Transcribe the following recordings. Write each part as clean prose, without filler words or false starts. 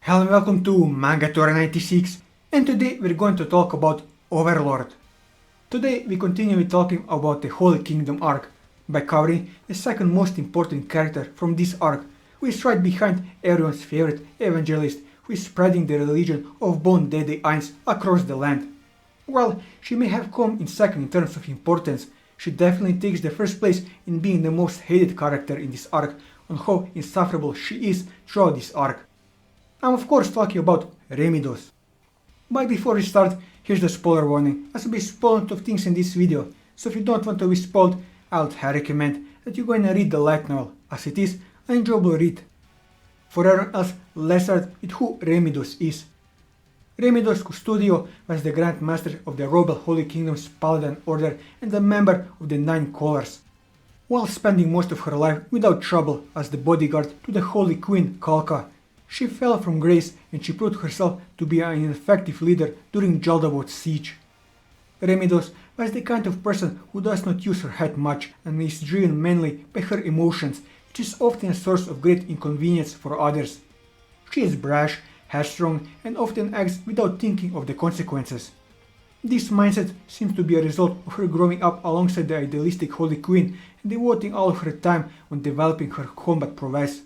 Hello and welcome to Mangatora 96, and today we're going to talk about Overlord. Today we continue with talking about the Holy Kingdom arc, by covering the second most important character from this arc, who is right behind everyone's favorite evangelist, who is spreading the religion of Bone Deadly Eins across the land. While she may have come in second in terms of importance, she definitely takes the first place in being the most hated character in this arc on how insufferable she is throughout this arc. I'm of course talking about Remedios. But before we start, here's the spoiler warning, as I'll be spoiling a lot of things in this video, so if you don't want to be spoiled, I would highly recommend that you're going to read the light novel, as it is an enjoyable read. For everyone else, let's start with who Remedios is. Remedios Custodio was the Grand Master of the Rebel Holy Kingdom's Paladin Order and a member of the Nine Colors. While spending most of her life without trouble as the bodyguard to the Holy Queen Kalka, she fell from grace and she proved herself to be an ineffective leader during Jaldavot's siege. Remedios was the kind of person who does not use her head much and is driven mainly by her emotions, which is often a source of great inconvenience for others. She is brash, headstrong, and often acts without thinking of the consequences. This mindset seems to be a result of her growing up alongside the idealistic Holy Queen and devoting all of her time on developing her combat prowess.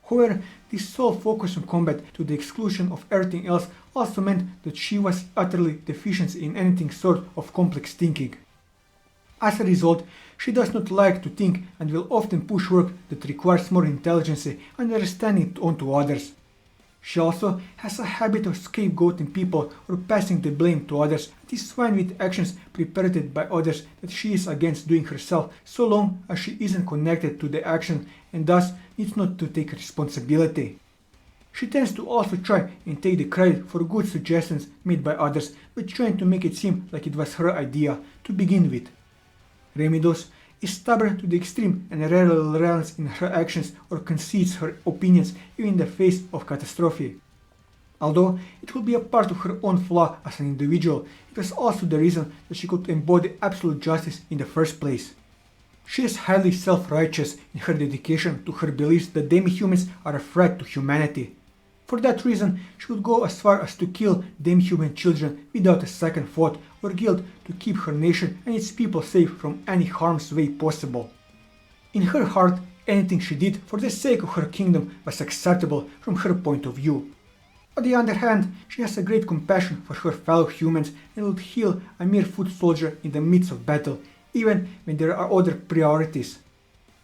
However, this sole focus on combat to the exclusion of everything else also meant that she was utterly deficient in anything sort of complex thinking. As a result, she does not like to think and will often push work that requires more intelligence and understanding onto others. She also has a habit of scapegoating people or passing the blame to others and is fine with actions perpetrated by others that she is against doing herself so long as she isn't connected to the action and thus needs not to take responsibility. She tends to also try and take the credit for good suggestions made by others, but trying to make it seem like it was her idea to begin with. Remedios is stubborn to the extreme and rarely relents in her actions or concedes her opinions even in the face of catastrophe. Although it would be a part of her own flaw as an individual, it was also the reason that she could embody absolute justice in the first place. She is highly self-righteous in her dedication to her beliefs that demi-humans are a threat to humanity. For that reason, she would go as far as to kill demi-human children without a second thought or guilt to keep her nation and its people safe from any harm's way possible. In her heart, anything she did for the sake of her kingdom was acceptable from her point of view. On the other hand, she has a great compassion for her fellow humans and would heal a mere foot soldier in the midst of battle, even when there are other priorities.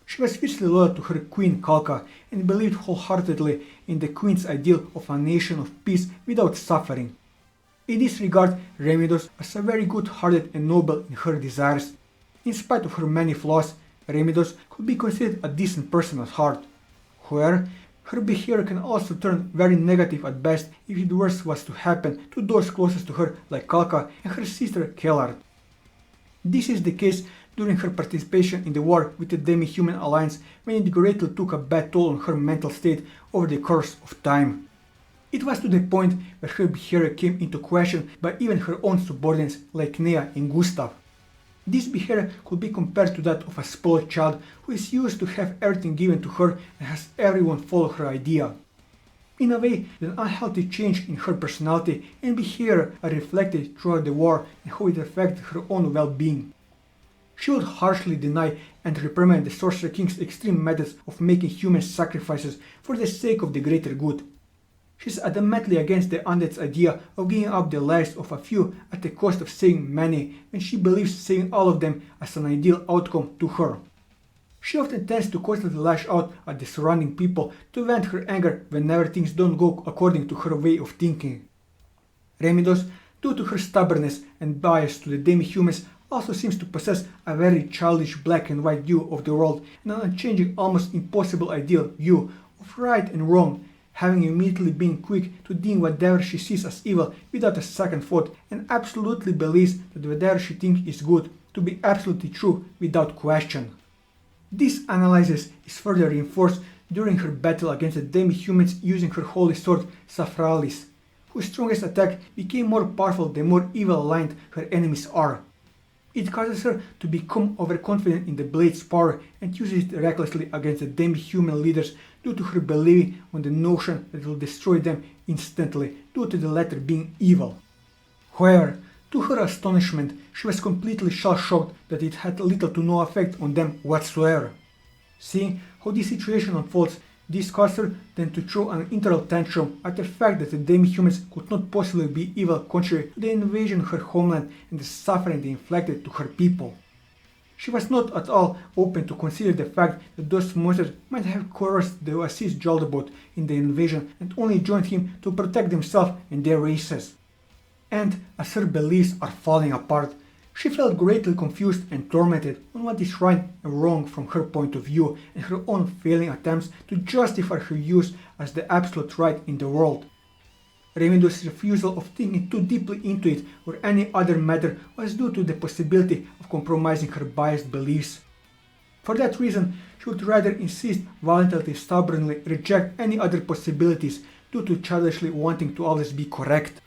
She was fiercely loyal to her queen Kalka and believed wholeheartedly in the queen's ideal of a nation of peace without suffering. In this regard, Remedios was a very good-hearted and noble in her desires. In spite of her many flaws, Remedios could be considered a decent person at heart. However, her behavior can also turn very negative at best if the worst was to happen to those closest to her like Kalka and her sister Kellard. This is the case during her participation in the war with the Demi-Human Alliance when it greatly took a bad toll on her mental state over the course of time. It was to the point where her behavior came into question by even her own subordinates like Nea and Gustav. This behavior could be compared to that of a spoiled child who is used to have everything given to her and has everyone follow her idea. In a way, the unhealthy change in her personality and behavior are reflected throughout the war and how it affected her own well-being. She would harshly deny and reprimand the Sorcerer King's extreme methods of making human sacrifices for the sake of the greater good. She is adamantly against the undead's idea of giving up the lives of a few at the cost of saving many when she believes saving all of them as an ideal outcome to her. She often tends to constantly lash out at the surrounding people to vent her anger whenever things don't go according to her way of thinking. Remedios, due to her stubbornness and bias to the demi-humans, also seems to possess a very childish black and white view of the world and an unchanging, almost impossible ideal view of right and wrong, having immediately been quick to deem whatever she sees as evil without a second thought and absolutely believes that whatever she thinks is good to be absolutely true without question. This analysis is further reinforced during her battle against the demi-humans using her holy sword Safralis, whose strongest attack became more powerful the more evil-aligned her enemies are. It causes her to become overconfident in the blade's power and uses it recklessly against the demi-human leaders due to her believing on the notion that it will destroy them instantly due to the latter being evil. However, to her astonishment, she was completely shell-shocked that it had little to no effect on them whatsoever. Seeing how this situation unfolds, this caused her then to throw an internal tantrum at the fact that the demi-humans could not possibly be evil contrary to the invasion of her homeland and the suffering they inflicted to her people. She was not at all open to consider the fact that those monsters might have coerced to assist Jaldabot in the invasion and only joined him to protect themselves and their races. And as her beliefs are falling apart, she felt greatly confused and tormented on what is right and wrong from her point of view and her own failing attempts to justify her use as the absolute right in the world. Remedios' refusal of thinking too deeply into it or any other matter was due to the possibility of compromising her biased beliefs. For that reason, she would rather insist violently stubbornly reject any other possibilities due to childishly wanting to always be correct.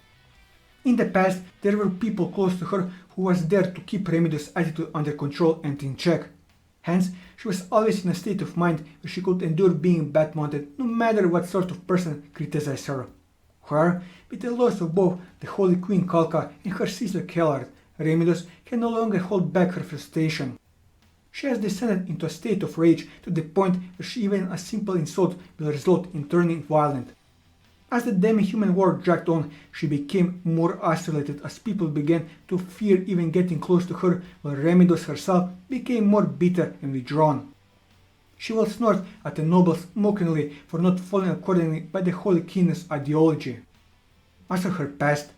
In the past, there were people close to her who was there to keep Remedios' attitude under control and in check. Hence, she was always in a state of mind where she could endure being bad-mouthed no matter what sort of person criticized her. However, with the loss of both the Holy Queen Kalka and her sister Kellard, Remedios can no longer hold back her frustration. She has descended into a state of rage to the point where even a simple insult will result in turning violent. As the demi-human war dragged on, she became more isolated as people began to fear even getting close to her, while Remedios herself became more bitter and withdrawn. She will snort at the nobles mockingly for not following accordingly by the Holy King's ideology. As for her past,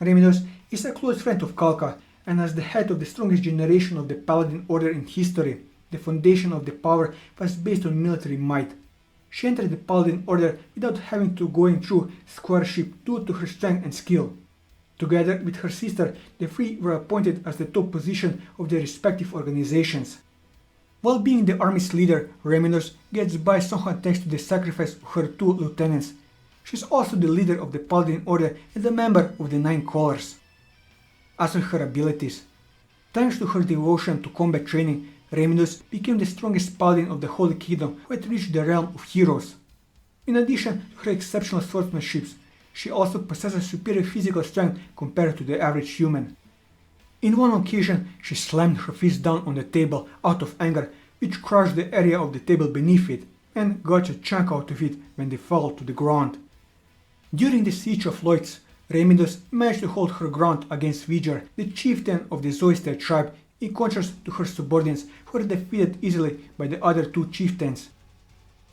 Remedios is a close friend of Kalka, and as the head of the strongest generation of the Paladin Order in history, the foundation of the power was based on military might. She entered the Paladin Order without having to go through squireship due to her strength and skill. Together with her sister, the three were appointed as the top position of their respective organizations. While being the army's leader, Remedios gets by somehow thanks to the sacrifice of her two lieutenants. She is also the leader of the Paladin Order and a member of the Nine Colors. As for her abilities, thanks to her devotion to combat training, Remedios became the strongest paladin of the Holy Kingdom who had reached the realm of heroes. In addition to her exceptional swordsmanship, she also possesses superior physical strength compared to the average human. In one occasion, she slammed her fist down on the table out of anger, which crushed the area of the table beneath it, and got a chunk out of it when they fell to the ground. During the siege of Lloyds, Remedios managed to hold her ground against Vijar, the chieftain of the Zoyster tribe, in contrast to her subordinates who were defeated easily by the other two chieftains.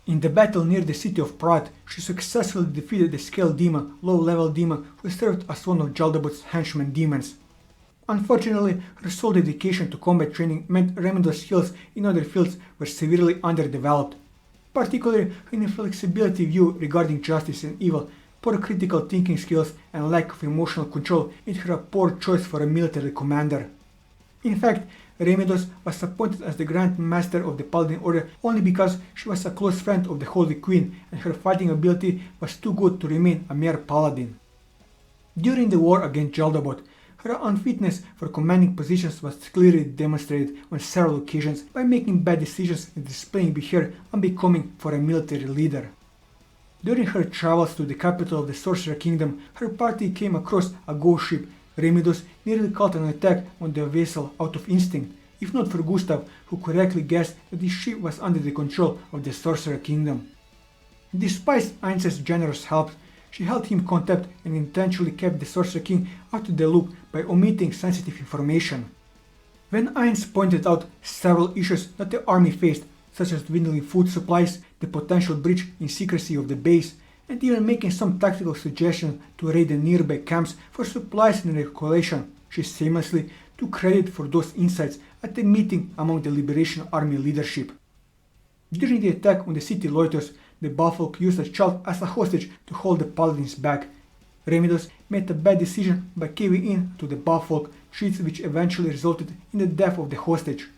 In the battle near the city of Prat, she successfully defeated the Scale Demon, low-level demon who served as one of Jaldabot's henchman demons. Unfortunately, her sole dedication to combat training meant Remedios' skills in other fields were severely underdeveloped, particularly her inflexibility view regarding justice and evil, poor critical thinking skills, and lack of emotional control made her a poor choice for a military commander. In fact, Remedios was appointed as the Grand Master of the Paladin Order only because she was a close friend of the Holy Queen and her fighting ability was too good to remain a mere paladin. During the war against Jaldabot, her unfitness for commanding positions was clearly demonstrated on several occasions by making bad decisions and displaying behavior unbecoming for a military leader. During her travels to the capital of the Sorcerer Kingdom, her party came across a ghost ship. Remedios nearly caught an attack on the vessel out of instinct, if not for Gustav, who correctly guessed that the ship was under the control of the Sorcerer Kingdom. Despite Ainz's generous help, she held him contempt and intentionally kept the Sorcerer King out of the loop by omitting sensitive information. When Ainz pointed out several issues that the army faced, such as dwindling food supplies, the potential breach in secrecy of the base, and even making some tactical suggestions to raid the nearby camps for supplies and recreation, she seamlessly took credit for those insights at the meeting among the Liberation Army leadership. During the attack on the city Loitos, the Bufffolk used a child as a hostage to hold the paladins back. Remedios made a bad decision by caving in to the Bufffolk threats, which eventually resulted in the death of the hostage.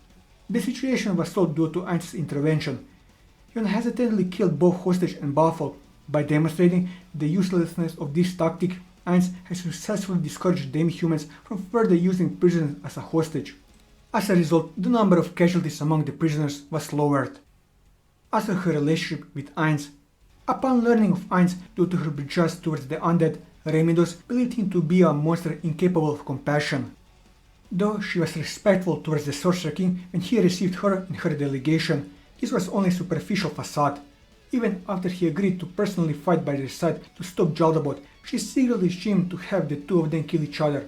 The situation was solved due to Ainz's intervention. He unhesitatingly killed both hostage and Bufffolk. By demonstrating the uselessness of this tactic, Ainz has successfully discouraged demi-humans from further using prisoners as a hostage. As a result, the number of casualties among the prisoners was lowered. As for her relationship with Ainz, upon learning of Ainz due to her betrayal towards the undead, Remedios believed him to be a monster incapable of compassion. Though she was respectful towards the Sorcerer King when he received her in her delegation, this was only a superficial facade. Even after he agreed to personally fight by their side to stop Jaldabot, she secretly shamed to have the two of them kill each other.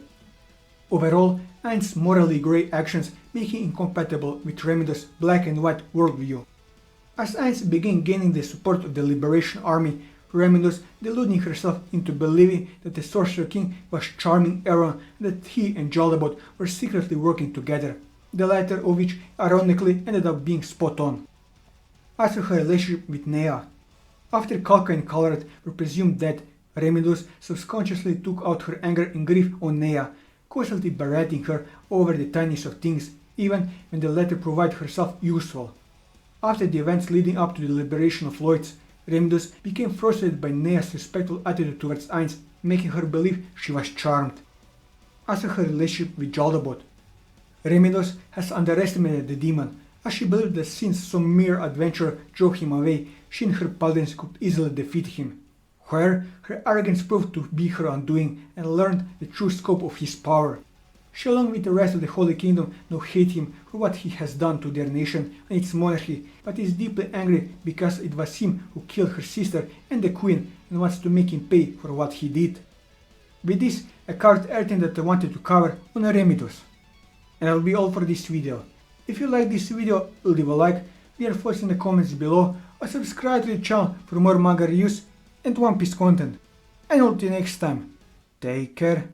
Overall, Ainz's morally grey actions make him incompatible with Remedios' black and white worldview. As Ainz began gaining the support of the Liberation Army, Remedios deluding herself into believing that the Sorcerer King was charming Aaron and that he and Jaldabot were secretly working together, the latter of which ironically ended up being spot on. As for her relationship with Nea, after Kalka and Kalrat were presumed dead, Remedios subconsciously took out her anger and grief on Nea, constantly berating her over the tiniest of things, even when the latter proved herself useful. After the events leading up to the liberation of Lloyds, Remedios became frustrated by Nea's respectful attitude towards Ainz, making her believe she was charmed. As for her relationship with Jaldabot, Remedios has underestimated the demon, as she believed that since some mere adventurer drove him away, she and her paladins could easily defeat him. However, her arrogance proved to be her undoing and learned the true scope of his power. She, along with the rest of the Holy Kingdom, now hate him for what he has done to their nation and its monarchy, but is deeply angry because it was him who killed her sister and the queen and wants to make him pay for what he did. With this, I covered everything that I wanted to cover on Remedios. And that'll be all for this video. If you like this video, leave a like, leave your thoughts in the comments below, or subscribe to the channel for more manga reviews and One Piece content. And until next time, take care.